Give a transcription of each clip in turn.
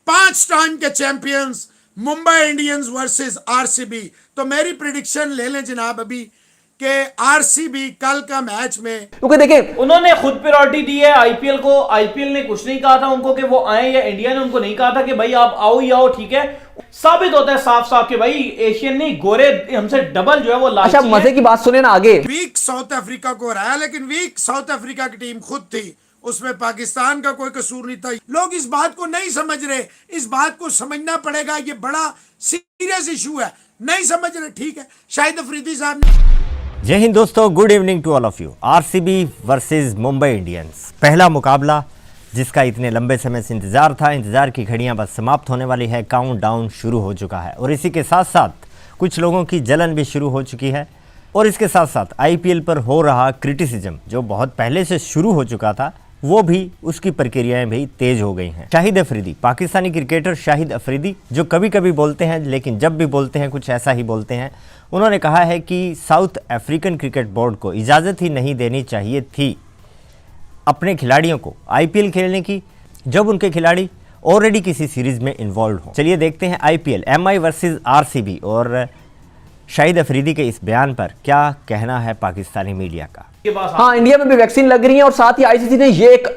5 time के champions Mumbai Indians versus RCB. तो मेरी प्रिडिक्शन ले लें जनाब अभी कि आरसीबी कल का मैच में, क्योंकि देखिए उन्होंने खुद प्रायोरिटी दी है आईपीएल को। आईपीएल ने कुछ नहीं कहा था उनको कि वो आए, या इंडिया ने उनको नहीं कहा था कि भाई आप आओ ही आओ, ठीक है। साबित होता है साफ साफ कि भाई एशियन नहीं, गोरे हमसे डबल जो है वो लालची अच्छा मजे की बात सुने ना आगे। वीक साउथ अफ्रीका को हराया, लेकिन वीक साउथ अफ्रीका की टीम खुद थी, उसमें पाकिस्तान का कोई कसूर नहीं था। लोग इस बात को नहीं समझ रहे, इस बात को समझना पड़ेगा, ये बड़ा सीरियस इशू है, नहीं समझ रहे, ठीक है। शाहिद अफरीदी साहब ने जय हिंद दोस्तों, good evening to all of you. RCB versus Mumbai Indians, पहला मुकाबला जिसका इतने लंबे समय से इंतज़ार था। इंतज़ार की घड़ियां बस समाप्त होने वाली है, काउंटडाउन शुरू हो चुका है और इसी के साथ साथ कुछ लोगों की जलन भी शुरू हो चुकी है। और इसके साथ साथ आईपीएल पर हो रहा क्रिटिसिज्म जो बहुत पहले से शुरू हो चुका था, वो भी उसकी प्रक्रियाएं भी तेज हो गई हैं। शाहिद अफरीदी, पाकिस्तानी क्रिकेटर शाहिद अफरीदी, जो कभी कभी बोलते हैं लेकिन जब भी बोलते हैं कुछ ऐसा ही बोलते हैं, उन्होंने कहा है कि साउथ अफ्रीकन क्रिकेट बोर्ड को इजाज़त ही नहीं देनी चाहिए थी अपने खिलाड़ियों को आईपीएल खेलने की, जब उनके खिलाड़ी ऑलरेडी किसी सीरीज़ में इन्वॉल्व हो। चलिए देखते हैं आईपीएल एमआई वर्सेस आरसीबी और शाहिद अफरीदी के इस बयान पर क्या कहना है पाकिस्तानी मीडिया का। हाँ, इंडिया में भी वैक्सीन लग रही है और साथ ही आईसीसी ने ये एक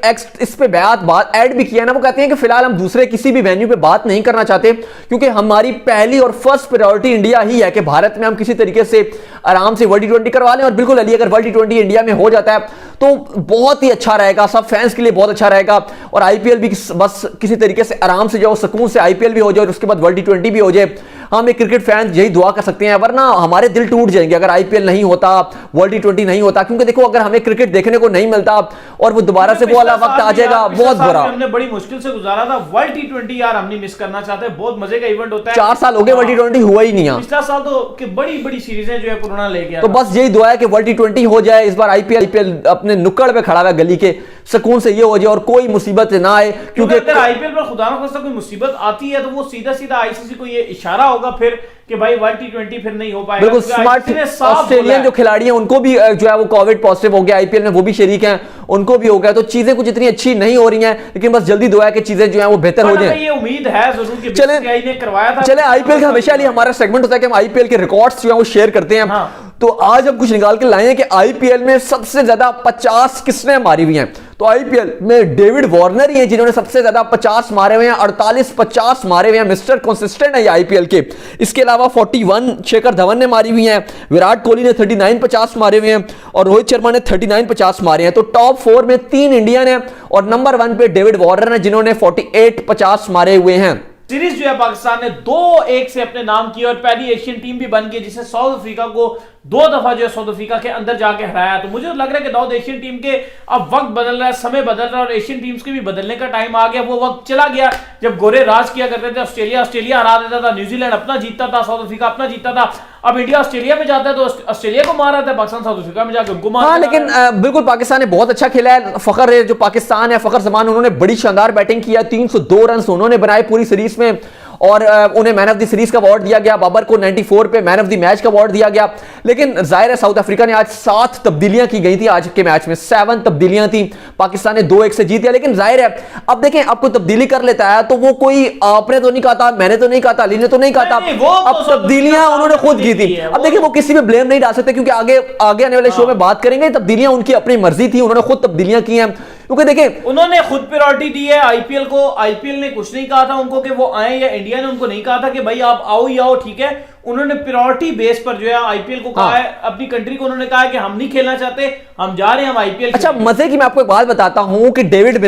इस पे बात ऐड भी किया ना। वो कहते हैं कि फिलहाल हम दूसरे किसी भी वेन्यू पे बात नहीं करना चाहते, क्योंकि हमारी पहली और फर्स्ट प्रायोरिटी इंडिया ही है कि भारत में हम किसी तरीके से आराम से वर्ल्ड टी20 करवा लें। और बिल्कुल अली, अगर वर्ल्ड टी20 इंडिया में हो जाता है तो बहुत ही अच्छा रहेगा, सब फैंस के लिए बहुत अच्छा रहेगा। और आईपीएल भी बस किसी तरीके से आराम से जाओ, सुकून से आईपीएल भी हो जाए और उसके बाद वर्ल्ड टी20 भी हो जाए। हम एक क्रिकेट फैन यही दुआ कर सकते हैं, वरना हमारे दिल टूट जाएंगे अगर आईपीएल नहीं होता, वर्ल्ड टी20 नहीं होता। क्योंकि देखो, अगर हमें क्रिकेट देखने को नहीं मिलता और वो दोबारा से वो वाला वक्त आ जाएगा, बहुत बुरा। हमने बड़ी मुश्किल से गुजारा था वर्ल्ड टी20, यार हम नहीं मिस करना चाहते। बहुत मजे का इवेंट होता है। 4 साल हो गए वर्ल्ड टी20 हुआ ही नहीं है। पिछला साल तो कि बड़ी बड़ी सीरीजें जो है कोरोना ले गया। तो बस यही दुआ है कि वर्ल्ड टी20 हो जाए इस बार। आईपीएल अपने नुक्कड़ पे खड़ा है गली के, सुकून से ये हो जाए और कोई मुसीबत ना आए। क्योंकि अगर आईपीएल पर खुदा न खास्ता कोई मुसीबत आती है तो वो सीधा सीधा आईसीसी को ये इशारा होगा फिर कि भाई वर्ल्ड टी20 फिर नहीं हो पाएगा। बिल्कुल स्मार्ट ऑस्ट्रेलियन जो खिलाड़ी हैं उनको भी जो है वो कोविड पॉजिटिव हो गया, आईपीएल में वो भी शरीक हैं, उनको भी हो गया। तो चीजें कुछ इतनी अच्छी नहीं हो रही हैं, लेकिन बस जल्दी दुआ है कि चीजें जो हैं वो बेहतर हो जाएं। ये उम्मीद है जरूर कि चले ने करवाया था। चले आईपीएल का हमेशा लिए हमारा सेगमेंट होता है कि हम आईपीएल के रिकॉर्ड्स जो हैं वो शेयर करते हैं। हाँ। तो आज हम कुछ निकाल के लाए हैं कि आईपीएल में सबसे ज्यादा 50 किसने मारी हुई हैं। तो आईपीएल में डेविड वार्नर ही हैं जिन्होंने सबसे ज्यादा 50 मारे हुए हैं, 48-50 मारे हुए हैं। मिस्टर कंसिस्टेंट है ये आईपीएल के। इसके अलावा 41 शेखर धवन ने मारी हुई हैं, विराट कोहली ने 39-50 मारे हुए हैं और रोहित शर्मा ने 39-50 मारे हैं। तो टॉप 4 में 3 इंडियन है और नंबर 1 पे डेविड वार्नर है जिन्होंने 48-50 मारे हुए हैं। सीरीज जो है पाकिस्तान ने 2-1 से अपने नाम की और पहली एशियन टीम भी बन गई जिसे साउथ अफ्रीका को 2 दफा जो है साउथ अफ्रीका के अंदर जाके हराया। तो मुझे लग रहा है कि दाऊद एशियन टीम के अब वक्त बदल रहा है, समय बदल रहा है और एशियन टीम्स के भी बदलने का टाइम आ गया। वो वक्त चला गया जब गोरे राज किया करते थे। ऑस्ट्रेलिया हरा देता था, न्यूजीलैंड अपना जीतता था, साउथ अफ्रीका अपना जीतता था। अब इंडिया ऑस्ट्रेलिया में जाता है तो ऑस्ट्रेलिया को मार रहा था, पाकिस्तान साउथ अफ्रीका में जाकर उनको मार। हाँ, लेकिन बिल्कुल पाकिस्तान ने बहुत अच्छा खेला है। फखर है जो पाकिस्तान है, फखर जमान, उन्होंने बड़ी शानदार बैटिंग किया। 302 रन उन्होंने बनाए पूरी सीरीज में और उन्हें मैन ऑफ द सीरीज का अवार्ड दिया गया। बाबर को 94 पे मैन ऑफ द मैच का अवार्ड दिया गया। लेकिन जाहिर है साउथ अफ्रीका ने आज 7 तब्दीलियां की गई थी। आज के मैच में 7 तब्दीलियां थी। पाकिस्तान ने 2-1 से जीत गया। लेकिन जाहिर है अब देखें, अब कोई तब्दीली कर लेता है तो वो कोई आपने तो नहीं कहा था, मैंने तो नहीं कहा था, अली ने तो नहीं कहा था, अब तब्दीलियां उन्होंने खुद की थी। अब देखिए वो किसी पे ब्लेम नहीं डाल सकते क्योंकि आगे आने वाले शो में बात करेंगे। तब्दीलियां उनकी अपनी मर्जी थी, उन्होंने खुद तब्दीलियां की हैं। क्योंकि देखिए उन्होंने खुद प्रायोरिटी दी है आईपीएल को। आईपीएल ने कुछ नहीं कहा था उनको कि वो आए, या इंडिया ने उनको नहीं कहा था कि भाई आप आओ ही आओ, ठीक है। उन्होंने प्रायोरिटी बेस पर जो है आईपीएल को कहा है, अपनी कंट्री को उन्होंने कहा है कि हम नहीं खेलना चाहते, हम जा रहे हैं, हम आईपीएल। अच्छा मजे की मैं आपको एक बात बताता हूं कि डेविड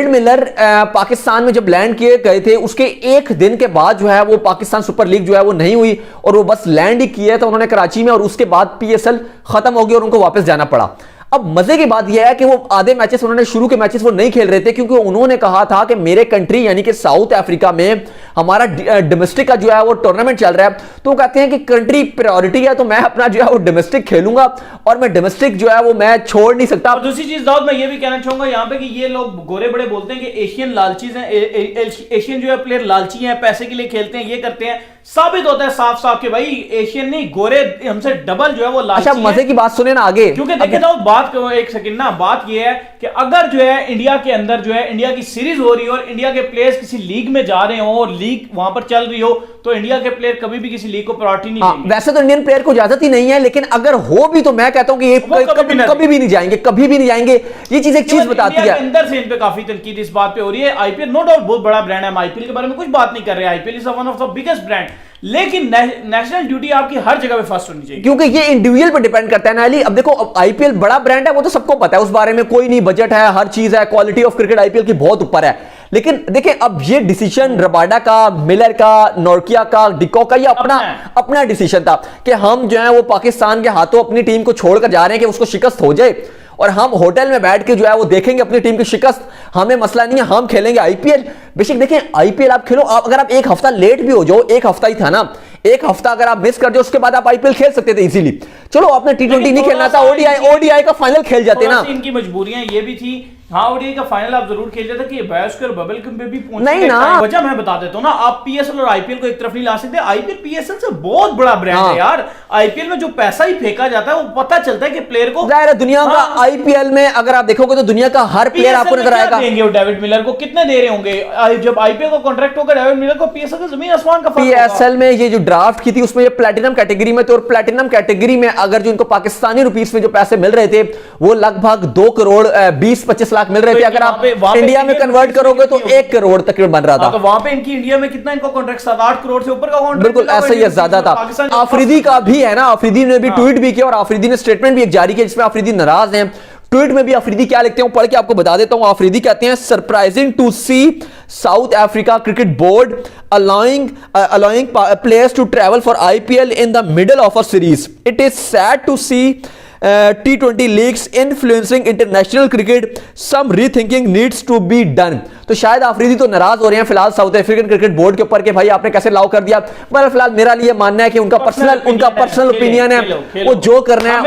मिलर पाकिस्तान में जब लैंड किए गए थे उसके 1 दिन के बाद जो है वो पाकिस्तान सुपर लीग जो है वो नहीं हुई और वो बस लैंड ही किया था उन्होंने कराची में और उसके बाद पीएसएल खत्म हो गई और उनको वापस जाना पड़ा। अब मजे की बात यह है कि वो आधे मैचेस उन्होंने शुरू के मैचेस वो नहीं खेल रहे थे क्योंकि उन्होंने कहा था कि मेरे कंट्री यानी कि साउथ अफ्रीका में हमारा डोमेस्टिक का जो है वो टूर्नामेंट चल रहा है। तो वो कहते हैं कि कंट्री प्रायोरिटी है तो मैं अपना जो है वो डोमेस्टिक खेलूंगा और मैं डोमेस्टिक जो है वो मैं छोड़ नहीं सकता। और दूसरी चीज दाऊद मैं ये भी कहना चाहूंगा यहाँ पे कि ये लोग गोरे बड़े बोलते हैं कि एशियन लालचीज हैं, एशियन जो है प्लेयर लालची हैं, पैसे के लिए खेलते हैं, ये करते हैं। साबित होता है साफ साफ कि भाई एशियन नहीं, गोरे हमसे डबल जो है वो लालची। अच्छा मजे की बात सुने ना आगे, क्योंकि देखिए दाऊद बात बात करो एक सेकंड ना, बात ये है कि अगर जो है इंडिया के अंदर जो है इंडिया की सीरीज हो रही हो और इंडिया के प्लेयर्स किसी लीग में जा रहे हो और लीग वहां पर चल रही हो, तो इंडिया के प्लेयर कभी भी किसी लीग को प्रायोरिटी नहीं देंगे। वैसे तो इंडियन प्लेयर को इजाजत ही नहीं है, लेकिन अगर हो भी तो मैं कहता हूं कि ये कभी भी नहीं जाएंगे, कभी भी नहीं जाएंगे। ये चीज एक चीज बताती है, अंदर से इन पे काफी तनकीद इस बात पे हो रही है। आईपीएल नो डाउट बहुत बड़ा ब्रांड है, हम आईपीएल के बारे में कुछ बात नहीं कर रहे, IPL is one of the biggest brand, लेकिन नेशनल ड्यूटी आपकी हर जगह पे फर्स्ट होनी चाहिए, क्योंकि ये इंडिविजुअल पे डिपेंड करता है ना अली। अब देखो आईपीएल बड़ा ब्रांड है, वो तो सबको पता है, उस बारे में कोई नहीं, बजट है, हर चीज है, क्वालिटी ऑफ क्रिकेट आईपीएल की बहुत ऊपर है। लेकिन देखिए अब ये डिसीजन रबाडा का, मिलर का, नोर्किया का, डिकॉक का, ये अपना डिसीजन था कि हम जो है वो पाकिस्तान के हाथों अपनी टीम को छोड़कर जा रहे हैं कि उसको शिकस्त हो जाए, और हम होटल में बैठ के जो है वो देखेंगे अपनी टीम की शिकस्त। हमें मसला नहीं है, हम खेलेंगे आईपीएल। बेशक देखें आईपीएल आप खेलो, अगर आप एक हफ्ता लेट भी हो जाओ, एक हफ्ता ही था ना, एक हफ्ता अगर आप मिस कर जाओ उसके बाद आप आईपीएल खेल सकते थे इजीली। चलो आपने टी20 नहीं खेलना था, ओडीआई का फाइनल खेल जाते ना। इनकी मजबूरियां ये भी थी, हाँ ओडीआई का फाइनल आप जरूर खेल जाते कि बायोस्फीयर बबल में भी नहीं ना। वजह मैं बता देता हूं ना, आप पीएसएल और आईपीएल को एक तरफ नहीं ला सकते। आईपीएल पीएसएल से बहुत बड़ा ब्रांड है यार। आईपीएल में जो पैसा ही फेंका जाता है वो पता चलता है कि प्लेयर को, जाहिर है दुनिया का आईपीएल में अगर आप देखोगे तो दुनिया का हर प्लेयर आपको नजर आएगा। देंगे डेविड मिलर को कितने दे रहे होंगे जब आईपीएल को कॉन्ट्रैक्ट होगा, डेविड मिलर को पीएसएल का जमीन आसमान का फर्क होगा। पीएसएल में ये जो ड्राफ्ट की थी उसमें ये प्लैटिनम कैटेगरी में थे, और प्लैटिनम कैटेगरी में अगर जो इनको पाकिस्तानी रुपीस में जो पैसे मिल रहे थे वो लगभग 2 करोड़ 20-25 लाख मिल रहे थे। अगर आप इंडिया में कन्वर्ट करोगे तो 1 करोड़ तक बन रहा था। तो वहां पे इनकी इंडिया में कितना इनको कॉन्ट्रैक्ट 7-8 करोड़ से ऊपर का कॉन्ट्रैक्ट, बिल्कुल ऐसा ही ज्यादा था। आफरीदी का भी है ना, आफरीदी ने भी ट्वीट भी किया और आफरीदी ने स्टेटमेंट भी एक जारी किया जिसमें आफरीदी नाराज हैं। ट्वीट में भी आफरीदी क्या लिखते हैं पढ़ के आपको बता देता हूं। आफरीदी कहते हैं surprising to see South Africa cricket board allowing players to travel for IPL in the middle of a series. It is sad to see T20 leagues influencing international cricket. Some rethinking needs to be done. तो शायद आफरीदी तो नाराज हो रहे हैं फिलहाल south African cricket board के ऊपर कि भाई आपने कैसे लाउ कर दिया। मगर फिलहाल मेरा लिए मानना है कि उनका पर्सनल ओपिनियन है, वो जो करना है।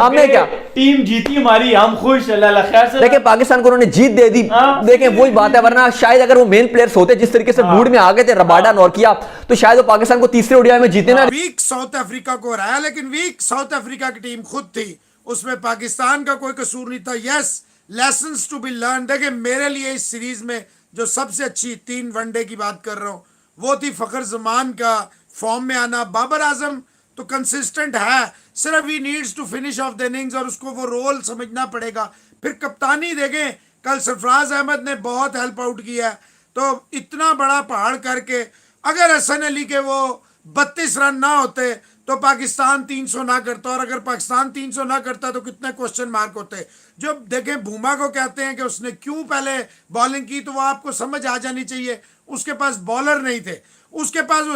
हमें क्या टीम जीती हमारी, हम खुश, अल्लाह खैर से। देखिए पाकिस्तान को उन्होंने जीत दे दी, देखें वही बात है, वरना शायद अगर वो मेन प्लेयर्स होते जिस तरीके से मूड में आ गए थे रबाडा नोर्किया, तो शायद वो पाकिस्तान को तीसरे ओडीआई में जीते ना। वीक साउथ अफ्रीका को हराया, लेकिन वीक साउथ अफ्रीका की टीम खुद थी, उसमें पाकिस्तान का कोई कसूर नहीं था। Yes, lessons to be learn. देखिए मेरे लिए इस सीरीज में जो सबसे अच्छी 3 वनडे की बात कर रहा हूं वो थी फखर जमान का फॉर्म में आना। बाबर आजम तो कंसिस्टेंट है, सिर्फ ही needs to finish off the innings और उसको वो रोल समझना पड़ेगा। फिर कप्तानी देखें, कल सरफराज अहमद ने बहुत हेल्प आउट किया है, तो इतना बड़ा पहाड़ करके अगर हसन अली के वो 32 रन ना होते तो पाकिस्तान 300 ना करता, और अगर पाकिस्तान 300 ना करता तो कितने क्वेश्चन मार्क होते। जो देखें भूमा को कहते हैं कि उसने क्यों पहले बॉलिंग की, तो वो आपको समझ आ जानी चाहिए। उसके पास बॉलर नहीं थे, उसके पास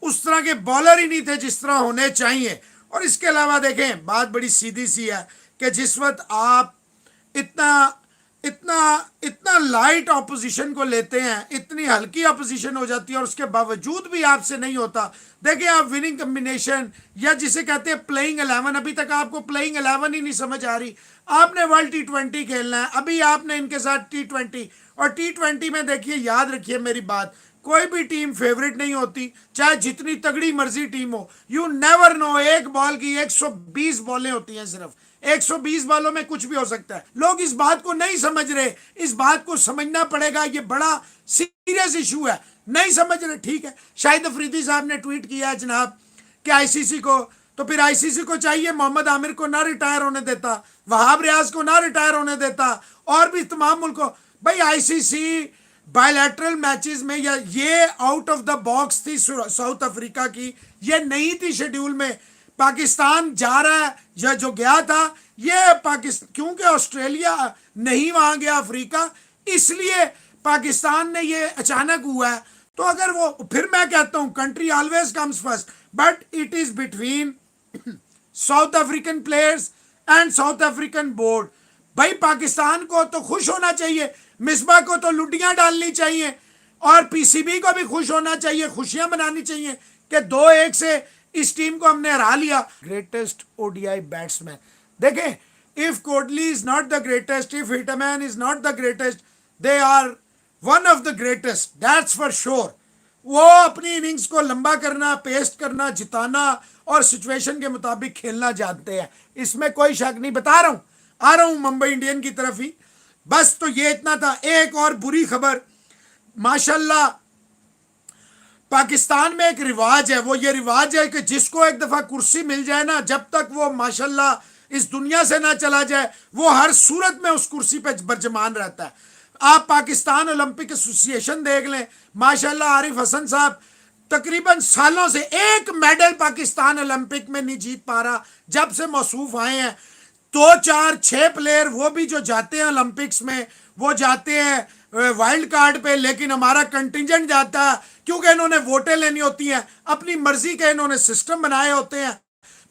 उस तरह के बॉलर ही नहीं थे जिस तरह होने चाहिए। और इसके अलावा देखें बात बड़ी सीधी सी है कि जिस वक्त आप इतना लाइट ऑपोजिशन को लेते हैं, इतनी हल्की ऑपोजिशन हो जाती है और उसके बावजूद भी आपसे नहीं होता। देखिए आप विनिंग कम्बिनेशन या जिसे कहते हैं प्लेइंग 11, अभी तक आपको प्लेइंग 11 ही नहीं समझ आ रही। आपने वर्ल्ड T20 खेलना है, अभी आपने इनके साथ T20, और T20 में देखिए याद रखिए मेरी बात, कोई भी टीम फेवरेट नहीं होती, चाहे जितनी तगड़ी मर्जी टीम हो। यू नेवर नो, एक बॉल की 120 बॉलें होती हैं, सिर्फ 120 बॉलों में कुछ भी हो सकता है। लोग इस बात को नहीं समझ रहे, इस बात को समझना पड़ेगा, ये बड़ा सीरियस इशू है। नहीं समझ रहे, ठीक है। शाहिद अफरीदी साहब ने ट्वीट किया है जनाब कि आईसीसी को, तो फिर आईसीसी को चाहिए मोहम्मद आमिर को ना रिटायर होने देता, वहाब रियाज को ना रिटायर होने देता, और भी तमाम मुल्कों। भाई आईसीसी बायलैटरल मैचेस में, या ये आउट ऑफ द बॉक्स थी साउथ अफ्रीका की, ये नहीं थी शेड्यूल में। पाकिस्तान जा रहा है या जो गया था, ये पाकिस्तान, क्योंकि ऑस्ट्रेलिया नहीं वहां गया अफ्रीका, इसलिए पाकिस्तान ने ये अचानक हुआ है। तो अगर वो, फिर मैं कहता हूं country always comes first, but it is between south African players and south African board. भाई पाकिस्तान को तो खुश होना चाहिए, मिसबा को तो लुटियां डालनी चाहिए, और पीसीबी को भी खुश होना चाहिए, खुशियां मनानी चाहिए कि 2-1 से इस टीम को हमने हरा लिया। ग्रेटेस्ट ओडीआई बैट्समैन, देखें, if Kohli is not the greatest, if hitman is not the greatest, they are one of the greatest, that's for sure. वो अपनी इनिंग्स को लंबा करना, पेस्ट करना, जिताना और सिचुएशन के मुताबिक खेलना जानते हैं, इसमें कोई शक नहीं। बता रहा हूं आ रहा हूं मुंबई इंडियन की तरफ ही। बस तो ये इतना था। एक और बुरी खबर, माशाल्लाह पाकिस्तान में एक रिवाज है, वो ये रिवाज है कि जिसको एक दफा कुर्सी मिल जाए ना, जब तक वो माशाल्लाह इस दुनिया से ना चला जाए, वो हर सूरत में उस कुर्सी पे बरजमान रहता है। आप पाकिस्तान ओलंपिक एसोसिएशन देख लें, माशाल्लाह आरिफ हसन साहब तकरीबन सालों से एक मेडल पाकिस्तान ओलंपिक में नहीं जीत पा रहा जब से मौसूफ आए हैं। 2 4 6 प्लेयर वो भी जो जाते हैं ओलंपिक्स में, वो जाते हैं वाइल्ड कार्ड पे, लेकिन हमारा कंटिजेंट जाता है क्योंकि इन्होंने वोटें लेनी होती हैं, अपनी मर्जी के इन्होंने सिस्टम बनाए होते हैं।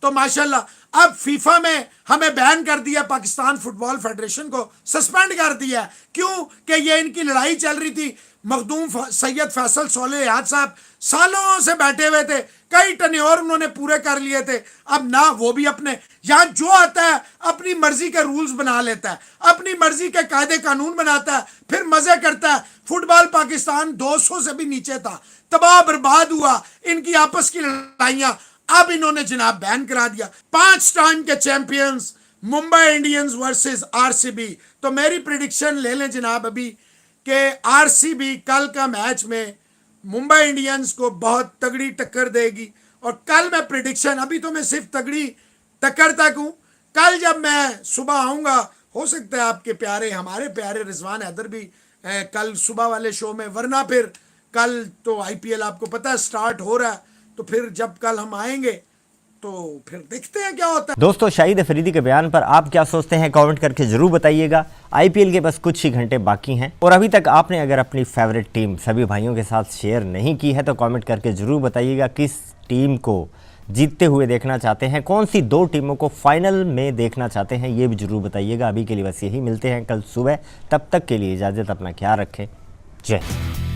तो माशाल्लाह अब फीफा में हमें बैन कर दिया, पाकिस्तान फुटबॉल फेडरेशन को सस्पेंड कर दिया। क्यों? कि ये इनकी लड़ाई चल रही थी। मखदूम सैयद फैसल सोलेयाद साहब सालों से बैठे हुए थे, कई टन्योर उन्होंने पूरे कर लिए थे। अब ना वो भी अपने यहाँ जो आता है अपनी मर्जी के रूल्स बना लेता है, अपनी मर्जी के कायदे कानून बनाता है, फिर मजे करता है। फुटबॉल पाकिस्तान 200 से भी नीचे था, तबाह बर्बाद हुआ, इनकी आपस की लड़ाइयां। अब इन्होंने जनाब बैन करा दिया। 5 टाइम के champions Mumbai Indians versus RCB. तो मेरी प्रिडिक्शन ले लें जनाब अभी कि आरसीबी कल का मैच में मुंबई इंडियंस को बहुत तगड़ी टक्कर देगी। और कल मैं प्रिडिक्शन, अभी तो मैं सिर्फ तगड़ी टक्कर तक हूं, कल जब मैं सुबह आऊंगा, हो सकता है आपके प्यारे, हमारे प्यारे रिजवान हैदर भी कल सुबह वाले शो में, वरना फिर कल तो आईपीएल आपको पता है स्टार्ट हो रहा है, तो फिर जब कल हम आएंगे तो फिर देखते हैं क्या होता है। दोस्तों, शाहिद अफरीदी के बयान पर आप क्या सोचते हैं कमेंट करके जरूर बताइएगा। आईपीएल के बस कुछ ही घंटे बाकी हैं और अभी तक आपने अगर अपनी फेवरेट टीम सभी भाइयों के साथ शेयर नहीं की है तो कमेंट करके जरूर बताइएगा किस टीम को जीतते हुए देखना चाहते हैं, कौन सी 2 टीमों को फाइनल में देखना चाहते हैं, ये भी जरूर बताइएगा। अभी के लिए बस यही, मिलते हैं कल सुबह, तब तक के लिए इजाज़त, अपना ख्याल रखें, जय हिंद।